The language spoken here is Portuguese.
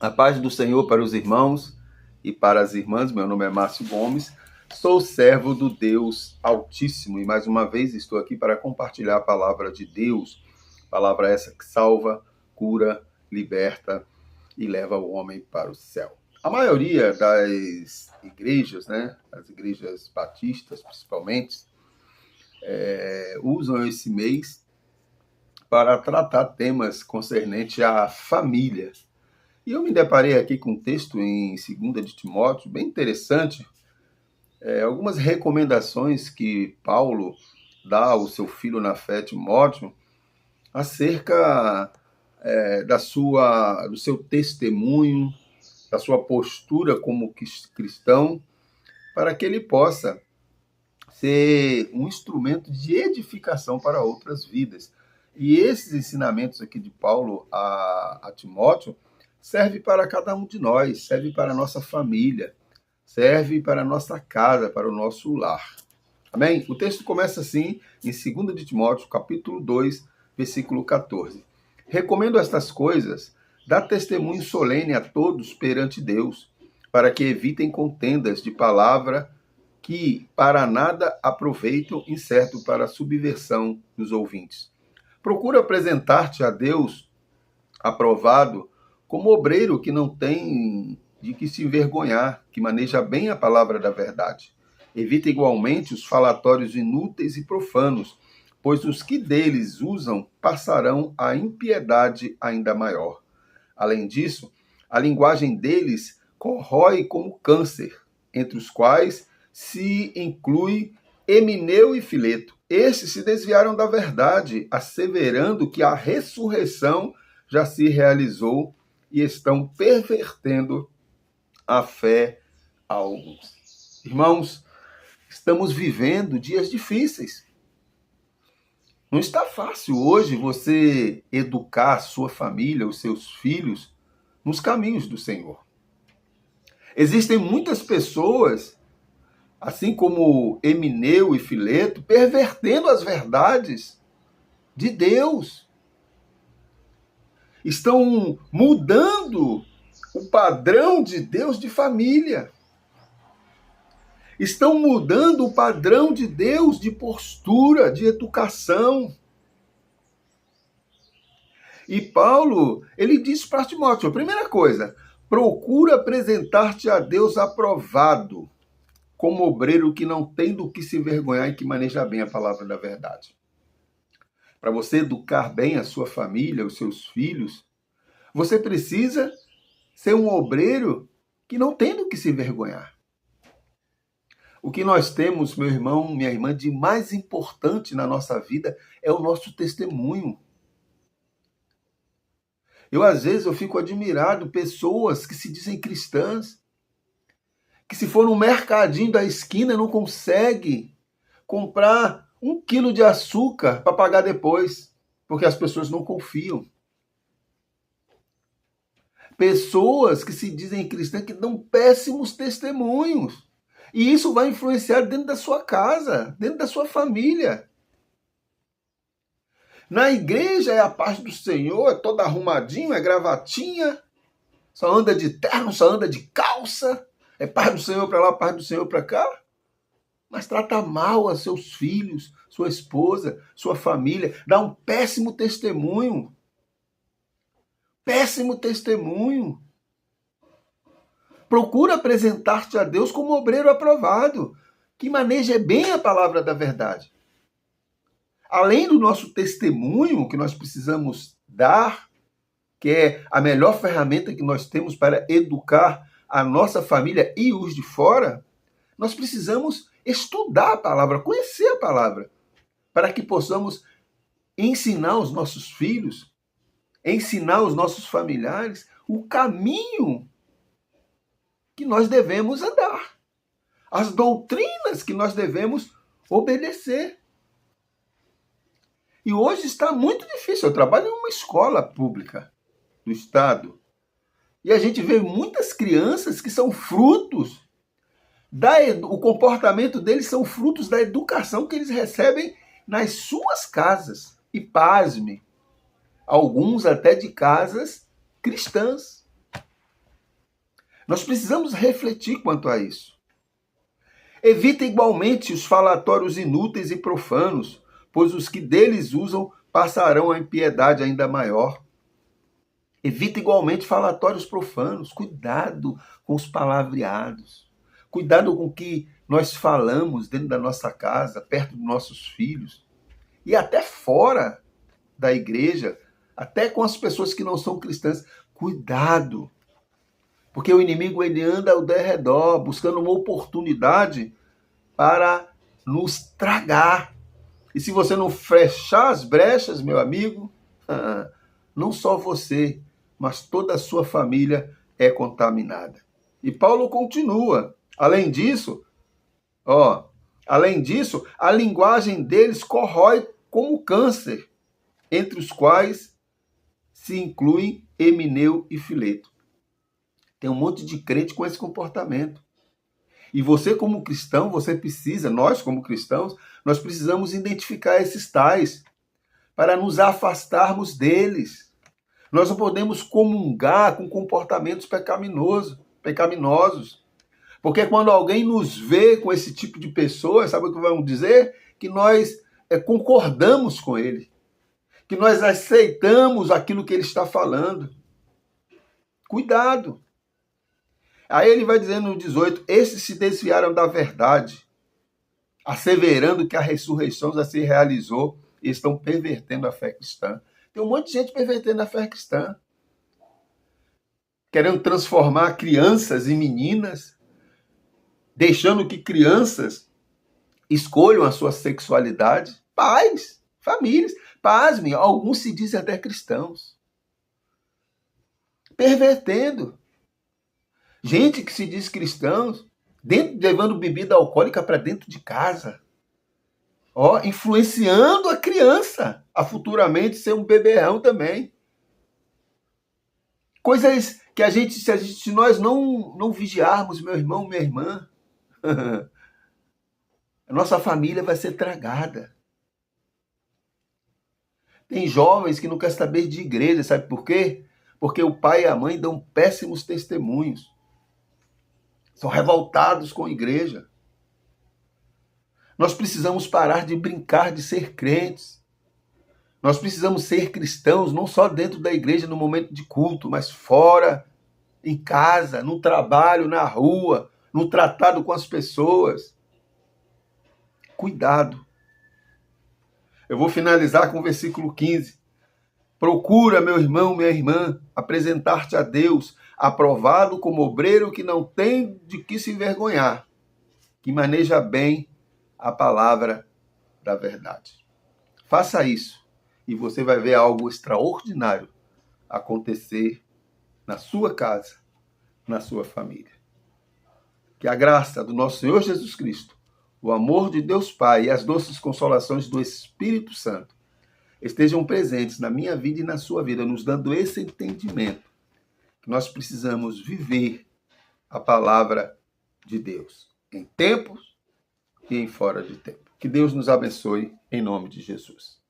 A paz do Senhor para os irmãos e para as irmãs. Meu nome é Márcio Gomes, sou servo do Deus Altíssimo e mais uma vez estou aqui para compartilhar a palavra de Deus, palavra essa que salva, cura, liberta e leva o homem para o céu. A maioria das igrejas, as igrejas batistas principalmente, usam esse mês para tratar temas concernentes à família. E eu me deparei aqui com um texto em 2 de Timóteo, bem interessante, algumas recomendações que Paulo dá ao seu filho na fé, Timóteo, acerca do seu testemunho, da sua postura como cristão, para que ele possa ser um instrumento de edificação para outras vidas. E esses ensinamentos aqui de Paulo a Timóteo serve para cada um de nós, serve para a nossa família, serve para a nossa casa, para o nosso lar. Amém? O texto começa assim, em 2 de Timóteo, capítulo 2, versículo 14. Recomendo estas coisas, dá testemunho solene a todos perante Deus, para que evitem contendas de palavra que para nada aproveitam, incerto para a subversão dos ouvintes. Procura apresentar-te a Deus aprovado, como obreiro que não tem de que se envergonhar, que maneja bem a palavra da verdade. Evita igualmente os falatórios inúteis e profanos, pois os que deles usam passarão a impiedade ainda maior. Além disso, a linguagem deles corrói como câncer, entre os quais se inclui Emineu e Fileto. Estes se desviaram da verdade, asseverando que a ressurreição já se realizou e estão pervertendo a fé a alguns. Irmãos, estamos vivendo dias difíceis. Não está fácil hoje você educar a sua família, os seus filhos, nos caminhos do Senhor. Existem muitas pessoas, assim como Emineu e Fileto, pervertendo as verdades de Deus. Estão mudando o padrão de Deus de família. Estão mudando o padrão de Deus de postura, de educação. E Paulo, ele diz para Timóteo, a primeira coisa, procura apresentar-te a Deus aprovado, como obreiro que não tem do que se envergonhar e que maneja bem a palavra da verdade. Para você educar bem a sua família, os seus filhos, você precisa ser um obreiro que não tem do que se envergonhar. O que nós temos, meu irmão, minha irmã, de mais importante na nossa vida é o nosso testemunho. Às vezes, eu fico admirado, pessoas que se dizem cristãs, que se for no mercadinho da esquina não consegue comprar 1 quilo de açúcar para pagar depois, porque as pessoas não confiam. Pessoas que se dizem cristãs que dão péssimos testemunhos. E isso vai influenciar dentro da sua casa, dentro da sua família. Na igreja é a paz do Senhor, é todo arrumadinho, é gravatinha, só anda de terno, só anda de calça, é paz do Senhor para lá, paz do Senhor para cá. Mas trata mal a seus filhos, sua esposa, sua família, dá um péssimo testemunho. Péssimo testemunho. Procura apresentar-te a Deus como obreiro aprovado, que maneja bem a palavra da verdade. Além do nosso testemunho que nós precisamos dar, que é a melhor ferramenta que nós temos para educar a nossa família e os de fora, nós precisamos estudar a palavra, conhecer a palavra, para que possamos ensinar os nossos filhos, ensinar os nossos familiares o caminho que nós devemos andar, as doutrinas que nós devemos obedecer. E hoje está muito difícil. Eu trabalho em uma escola pública do Estado e a gente vê muitas crianças que são frutos o comportamento deles são frutos da educação que eles recebem nas suas casas. E pasme, alguns até de casas cristãs. Nós precisamos refletir quanto a isso. Evita igualmente os falatórios inúteis e profanos, pois os que deles usam passarão a impiedade ainda maior. Evita igualmente falatórios profanos. Cuidado com os palavreados. Cuidado com o que nós falamos dentro da nossa casa, perto dos nossos filhos. E até fora da igreja, até com as pessoas que não são cristãs. Cuidado. Porque o inimigo ele anda ao derredor, buscando uma oportunidade para nos tragar. E se você não fechar as brechas, meu amigo, não só você, mas toda a sua família é contaminada. E Paulo continua. Além disso, a linguagem deles corrói como câncer, entre os quais se incluem Emineu e Fileto. Tem um monte de crente com esse comportamento. E você como cristão, nós como cristãos, nós precisamos identificar esses tais para nos afastarmos deles. Nós não podemos comungar com comportamentos pecaminosos. Porque quando alguém nos vê com esse tipo de pessoa, sabe o que vamos dizer? Que nós concordamos com ele. Que nós aceitamos aquilo que ele está falando. Cuidado. Aí ele vai dizendo no 18, esses se desviaram da verdade, asseverando que a ressurreição já se realizou e estão pervertendo a fé cristã. Tem um monte de gente pervertendo a fé cristã. Querendo transformar crianças em meninas, deixando que crianças escolham a sua sexualidade. Pais, famílias, pasmem, alguns se dizem até cristãos. Pervertendo. Gente que se diz cristãos, levando bebida alcoólica para dentro de casa. Influenciando a criança a futuramente ser um beberrão também. Coisas que se nós não vigiarmos, meu irmão, minha irmã, a nossa família vai ser tragada. Tem jovens que não querem saber de igreja, sabe por quê? Porque o pai e a mãe dão péssimos testemunhos. São revoltados com a igreja. Nós precisamos parar de brincar de ser crentes. Nós precisamos ser cristãos, não só dentro da igreja no momento de culto, mas fora, em casa, no trabalho, na rua, no tratado com as pessoas. Cuidado. Eu vou finalizar com o versículo 15. Procura, meu irmão, minha irmã, apresentar-te a Deus, aprovado como obreiro que não tem de que se envergonhar, que maneja bem a palavra da verdade. Faça isso e você vai ver algo extraordinário acontecer na sua casa, na sua família. Que a graça do nosso Senhor Jesus Cristo, o amor de Deus Pai e as doces consolações do Espírito Santo estejam presentes na minha vida e na sua vida, nos dando esse entendimento que nós precisamos viver a palavra de Deus em tempos e em fora de tempo. Que Deus nos abençoe em nome de Jesus.